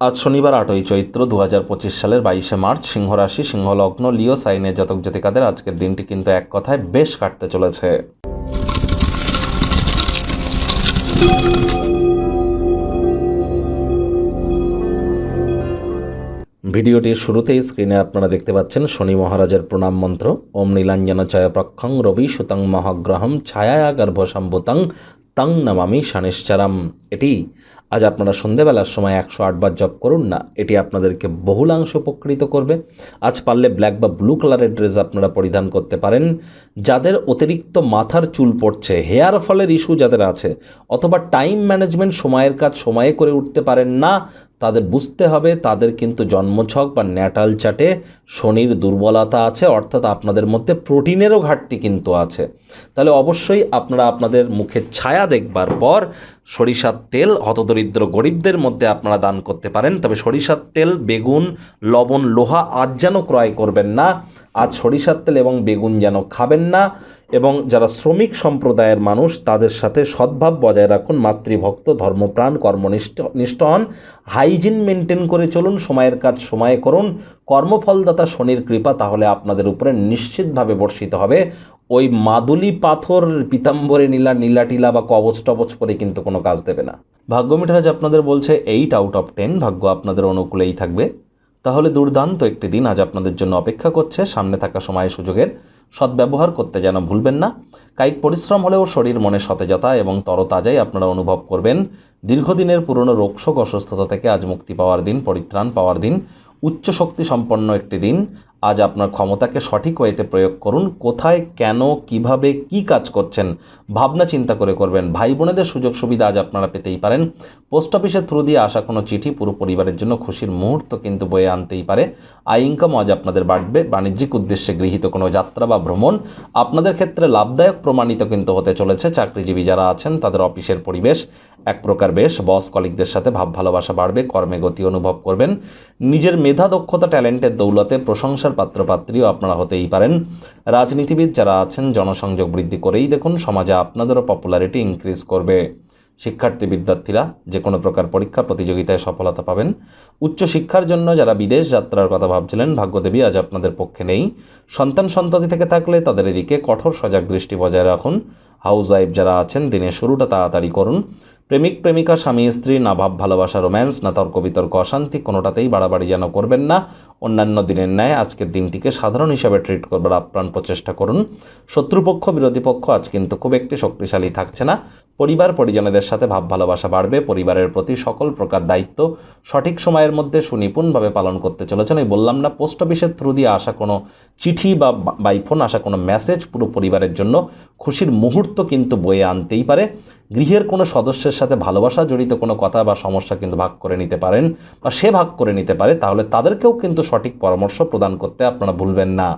আজ শনিবার 8ই চৈত্র 2025 সালের 22শে মার্চ, সিংহ রাশি, সিংহ লগ্ন, লিও সাইনের জাতক জাতিকাদের আজকের দিনটি কিন্তু এক কথায় বেশ কাটতে চলেছে। ভিডিওটির শুরুতেই স্ক্রিনে আপনারা দেখতে পাচ্ছেন শনি মহারাজের প্রণাম মন্ত্র। ওম নীলাঞ্জন চয় প্রক্ষং রবি সুতং মহাগ্রহম ছায়া গর্ভসম্ভূতং তং নমামি শনিশ্চরম। এটি আজ আপনারা সন্ধেবেলার সময় 108 বার জপ করুন না, এটি আপনাদেরকে বহুলাংশ উপকৃত করবে। আজ পারলে ব্ল্যাক বা ব্লু কালারের ড্রেস আপনারা পরিধান করতে পারেন। যাদের অতিরিক্ত মাথার চুল পড়ছে, হেয়ার ফলের ইস্যু যাদের আছে, অথবা টাইম ম্যানেজমেন্ট, সময়ের কাজ সময়ে করে উঠতে পারেন না, তাদের বুঝতে হবে তাদের কিন্তু জন্মছক বা ন্যাটাল চার্টে শনির দুর্বলতা আছে, অর্থাৎ আপনাদের মধ্যে প্রোটিনেরও ঘাটতি কিন্তু আছে। তাহলে অবশ্যই আপনারা আপনাদের মুখে ছায়া দেখবার পর সরিষার তেল হতদরিদ্র গরিবদের মধ্যে আপনারা দান করতে পারেন। তবে সরিষার তেল, বেগুন, লবণ, লোহা আজ যেন ক্রয় করবেন না। আজ সরিষার তেল এবং বেগুন যেন খাবেন না। এবং যারা শ্রমিক সম্প্রদায়ের মানুষ, তাদের সাথে সদ্ভাব বজায় রাখুন। মাতৃভক্ত, ধর্মপ্রাণ, কর্মনিষ্ঠ হন, হাইজিন মেনটেন করে চলুন, সময়ের কাজ সময়ে করুন। কর্মফলদাতা শনির কৃপা তাহলে আপনাদের উপরে নিশ্চিতভাবে বর্ষিত হবে। ওই মাদুলি পাথর, পীতাম্বরে নীলাটিলা বা কবচ টবচ করে কিন্তু কোনো কাজ দেবে না। ভাগ্য মিটারাজ আপনাদের বলছে 8 আউট অফ 10, ভাগ্য আপনাদের অনুকূলেই থাকবে। তাহলে দুর্দান্ত একটি দিন আজ আপনাদের জন্য অপেক্ষা করছে। সামনে থাকা সময় সুযোগের সদ্ব্যবহার করতে যেন ভুলবেন না। কায়িক পরিশ্রম হলেও শরীর মনে সতেজতা এবং তরতাজাই আপনারা অনুভব করবেন। দীর্ঘদিনের পুরনো রোগশোক, অসুস্থতা থেকে আজ মুক্তি পাওয়ার দিন, পরিত্রাণ পাওয়ার দিন, উচ্চ শক্তি সম্পন্ন একটি দিন। আজ আপনার ক্ষমতাকে সঠিক ওয়েতে প্রয়োগ করুন। কোথায়, কেন, কিভাবে, কি কাজ করছেন ভাবনা চিন্তা করে করবেন। ভাই বোনেদের সুযোগ সুবিধা আজ আপনারা পেতেই পারেন। পোস্ট অফিসের থ্রু দিয়ে আসা কোনো চিঠি পুরো পরিবারের জন্য খুশির মুহূর্ত কিন্তু বয়ে আনতেই পারে। আয় ইনকাম আজ আপনাদের বাড়বে। বাণিজ্যিক উদ্দেশ্যে গৃহীত কোনো যাত্রা বা ভ্রমণ আপনাদের ক্ষেত্রে লাভদায়ক প্রমাণিত কিন্তু হতে চলেছে। চাকরিজীবী যারা আছেন তাদের অফিসের পরিবেশ এক প্রকার বেশ। বস কলিগদের সাথে ভাব ভালোবাসা বাড়বে। কর্মে গতি অনুভব করবেন। নিজের মেধা, দক্ষতা, ট্যালেন্টের দৌলতে প্রশংসার পাত্রপাত্রীও আপনারা হতেই পারেন। রাজনীতিবিদ যারা আছেন জনসংযোগ বৃদ্ধি করেই দেখুন, সমাজে আপনাদেরও পপুলারিটি ইনক্রিজ করবে। শিক্ষার্থী বিদ্যার্থীরা যে কোনো প্রকার পরীক্ষা প্রতিযোগিতায় সফলতা পাবেন। উচ্চশিক্ষার জন্য যারা বিদেশ যাত্রার কথা ভাবছিলেন, ভাগ্যদেবী আজ আপনাদের পক্ষে নেই। সন্তান সন্ততি থেকে থাকলে তাদের এদিকে কঠোর সজাগ দৃষ্টি বজায় রাখুন। হাউস ওয়াইফ যারা আছেন দিনের শুরুটা তাড়াতাড়ি করুন। প্রেমিক প্রেমিকা, স্বামী স্ত্রী, না ভাব ভালোবাসা, রোম্যান্স, না তর্ক বিতর্ক, অশান্তি, কোনোটাতেই বাড়াবাড়ি যেন করবেন না। অন্যান্য দিনের ন্যায় আজকের দিনটিকে সাধারণ হিসাবে ট্রিট করবার আপ্রাণ প্রচেষ্টা করুন। শত্রুপক্ষ, বিরোধী পক্ষ আজ কিন্তু খুব একটি শক্তিশালী থাকছে না। পরিবার পরিজনদের সাথে ভাব ভালোবাসা বাড়বে। পরিবারের প্রতি সকল প্রকার দায়িত্ব সঠিক সময়ের মধ্যে সুনিপুণভাবে পালন করতে চলেছেন। এই বললাম না, পোস্ট অফিসের থ্রু দিয়ে আসা কোনো চিঠি বা বাইফোন আসা কোনো মেসেজ পুরো পরিবারের জন্য খুশির মুহূর্ত কিন্তু বয়ে আনতেই পারে। গৃহের কোনো সদস্যের সাথে ভালোবাসা জড়িত কোনো কথা বা সমস্যা কিন্তু ভাগ করে নিতে পারেন, বা সে ভাগ করে নিতে পারে। তাহলে তাদেরকেও কিন্তু সঠিক পরামর্শ প্রদান করতে আপনারা ভুলবেন না।